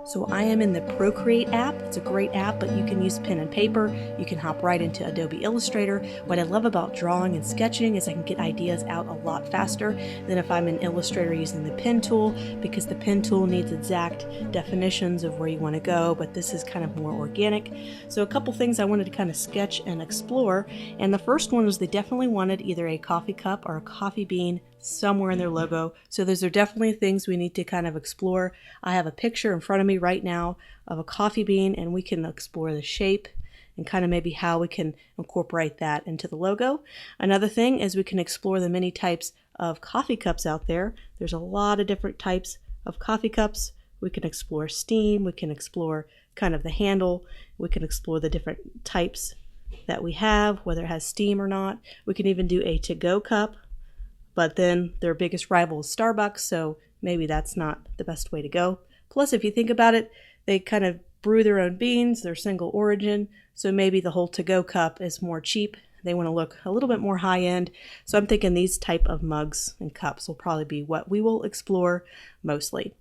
So I am in the Procreate app. It's a great app, but you can use pen and paper. You can hop right into Adobe Illustrator. What I love about drawing and sketching is I can get ideas out a lot faster than if I'm in Illustrator using the pen tool, because the pen tool needs exact definitions of where you want to go, but this is kind of more organic. So a couple things I wanted to kind of sketch and explore, and the first one was they definitely wanted either a coffee cup or a coffee bean somewhere in their logo. So those are definitely things we need to kind of explore. I have a picture in front of me right now of a coffee bean, and we can explore the shape and kind of maybe how we can incorporate that into the logo. Another thing is we can explore the many types of coffee cups out there. There's a lot of different types of coffee cups. We can explore steam, we can explore kind of the handle, we can explore the different types that we have, whether it has steam or not. We can even do a to-go cup, but then their biggest rival is Starbucks, so maybe that's not the best way to go. Plus, if you think about it, they kind of brew their own beans, they're single origin, so maybe the whole to-go cup is more cheap. They want to look a little bit more high-end, so I'm thinking these type of mugs and cups will probably be what we will explore mostly.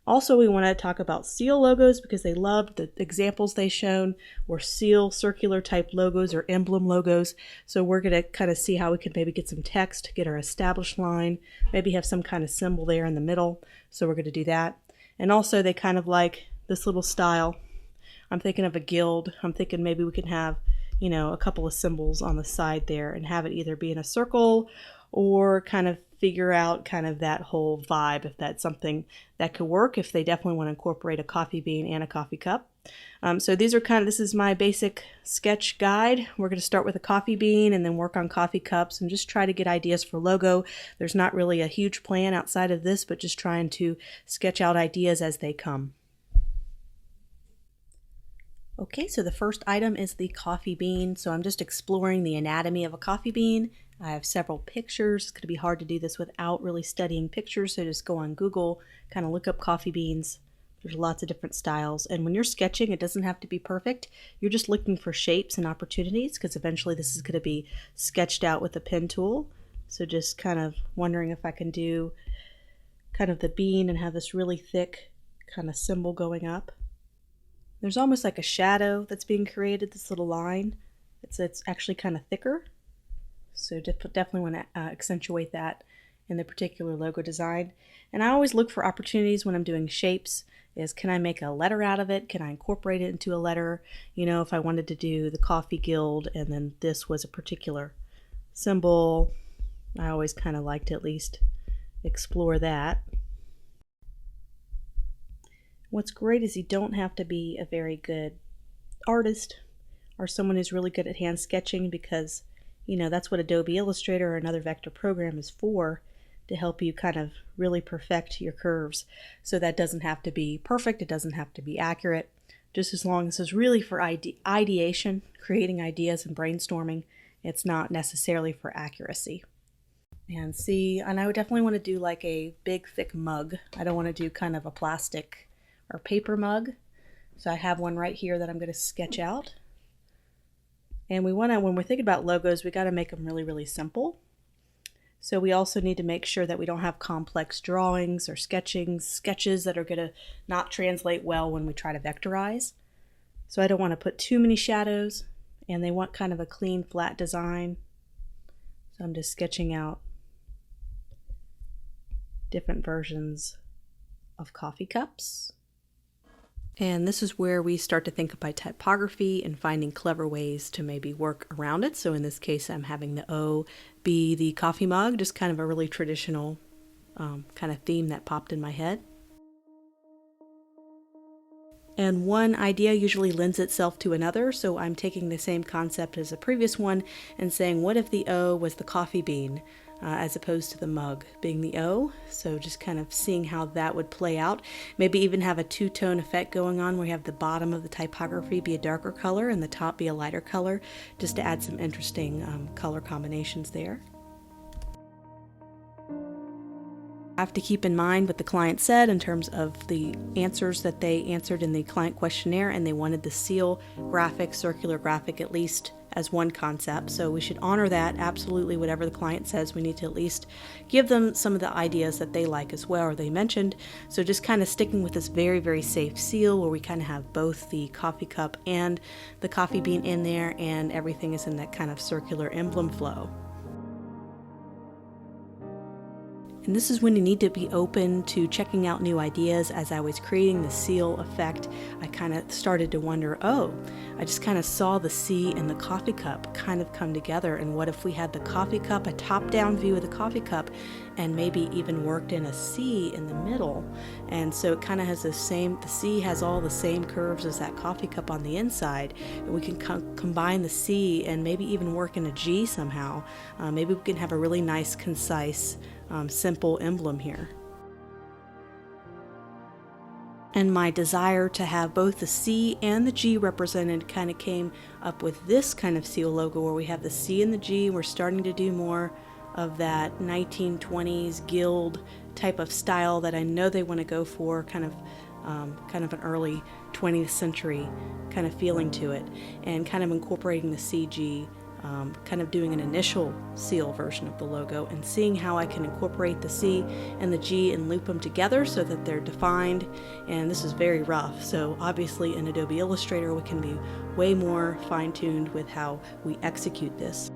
Also, we want to talk about seal logos because they loved the examples they shown were seal circular type logos or emblem logos. So we're going to kind of see how we can maybe get some text, get our established line, maybe have some kind of symbol there in the middle. So we're going to do that. And also they kind of like this little style. I'm thinking of a guild. I'm thinking maybe we can have, you know, a couple of symbols on the side there and have it either be in a circle or kind of figure out kind of that whole vibe, if that's something that could work, if they definitely want to incorporate a coffee bean and a coffee cup. So these are this is my basic sketch guide. We're going to start with a coffee bean and then work on coffee cups and just try to get ideas for logo. There's not really a huge plan outside of this, but just trying to sketch out ideas as they come. Okay, so the first item is the coffee bean. So I'm just exploring the anatomy of a coffee bean. I have several pictures. It's going to be hard to do this without really studying pictures, so just go on Google, kind of look up coffee beans. There's lots of different styles, and when you're sketching, it doesn't have to be perfect. You're just looking for shapes and opportunities, because eventually this is going to be sketched out with a pen tool. So just kind of wondering if I can do kind of the bean and have this really thick kind of symbol going up. There's almost like a shadow that's being created, this little line. It's actually kind of thicker. So definitely want to accentuate that in the particular logo design. And I always look for opportunities when I'm doing shapes is, can I make a letter out of it? Can I incorporate it into a letter? You know, if I wanted to do the coffee guild and then this was a particular symbol, I always kind of like to at least explore that. What's great is you don't have to be a very good artist or someone who's really good at hand sketching, because you know, that's what Adobe Illustrator or another vector program is for, to help you kind of really perfect your curves. So that doesn't have to be perfect, it doesn't have to be accurate, just as long as it's really for ideation, creating ideas and brainstorming. It's not necessarily for accuracy. And see, and I would definitely want to do like a big thick mug. I don't want to do kind of a plastic or paper mug. So I have one right here that I'm going to sketch out. And we want to, when we're thinking about logos, we got to make them really, really simple. So we also need to make sure that we don't have complex drawings or sketches that are going to not translate well when we try to vectorize. So I don't want to put too many shadows, and they want kind of a clean, flat design. So I'm just sketching out different versions of coffee cups. And this is where we start to think about typography and finding clever ways to maybe work around it. So in this case, I'm having the O be the coffee mug, just kind of a really traditional kind of theme that popped in my head. And one idea usually lends itself to another, so I'm taking the same concept as the previous one and saying, what if the O was the coffee bean? As opposed to the mug being the O. So just kind of seeing how that would play out. Maybe even have a two-tone effect going on where you have the bottom of the typography be a darker color and the top be a lighter color, just to add some interesting color combinations there. I have to keep in mind what the client said in terms of the answers that they answered in the client questionnaire, and they wanted the seal graphic, circular graphic, at least as one concept. So we should honor that. Absolutely, whatever the client says, we need to at least give them some of the ideas that they like as well, or they mentioned. So just kind of sticking with this very, very safe seal where we kind of have both the coffee cup and the coffee bean in there, and everything is in that kind of circular emblem flow. And this is when you need to be open to checking out new ideas. As I was creating the seal effect, I kind of started to wonder, oh, I just kind of saw the C and the coffee cup kind of come together. And what if we had the coffee cup, a top-down view of the coffee cup, and maybe even worked in a C in the middle? And so it kind of has the C has all the same curves as that coffee cup on the inside. And we can combine the C and maybe even work in a G somehow. Maybe we can have a really nice, concise, simple emblem here. And my desire to have both the C and the G represented kind of came up with this kind of seal logo where we have the C and the G. We're starting to do more of that 1920s guild type of style that I know they want to go for, kind of an early 20th century kind of feeling to it, and kind of incorporating the CG. Kind of doing an initial seal version of the logo and seeing how I can incorporate the C and the G and loop them together so that they're defined. And this is very rough, so obviously in Adobe Illustrator we can be way more fine-tuned with how we execute this.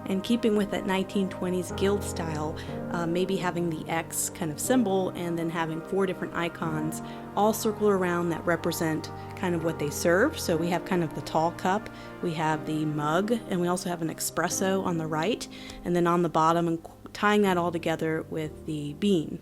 And keeping with that 1920s guild style, maybe having the X kind of symbol and then having 4 different icons all circle around that represent kind of what they serve. So we have kind of the tall cup, we have the mug, and we also have an espresso on the right, and then on the bottom, and tying that all together with the bean.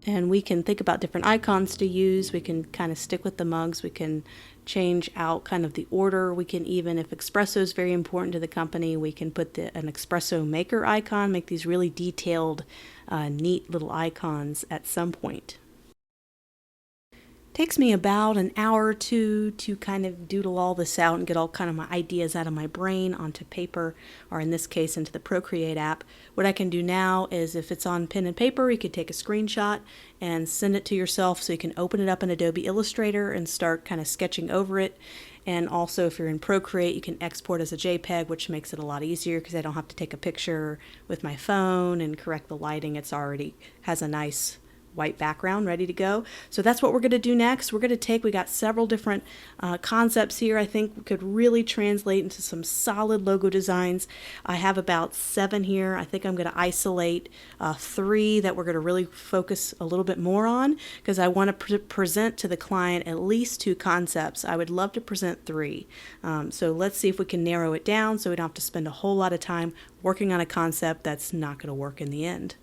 And we can think about different icons to use. We can kind of stick with the mugs. We can change out kind of the order. We can even, if espresso is very important to the company, we can put an espresso maker icon, make these really detailed, neat little icons at some point. Takes me about an hour or two to kind of doodle all this out and get all kind of my ideas out of my brain onto paper, or in this case into the Procreate app. What I can do now is, if it's on pen and paper, you could take a screenshot and send it to yourself so you can open it up in Adobe Illustrator and start kind of sketching over it. And also, if you're in Procreate, you can export as a JPEG, which makes it a lot easier because I don't have to take a picture with my phone and correct the lighting. It's already has a nice white background ready to go. So that's what we're going to do next. We got several different concepts here I think could really translate into some solid logo designs. I have about 7 here. I think I'm going to isolate 3 that we're going to really focus a little bit more on, because I want to present to the client at least 2 concepts. I would love to present 3. So let's see if we can narrow it down so we don't have to spend a whole lot of time working on a concept that's not going to work in the end.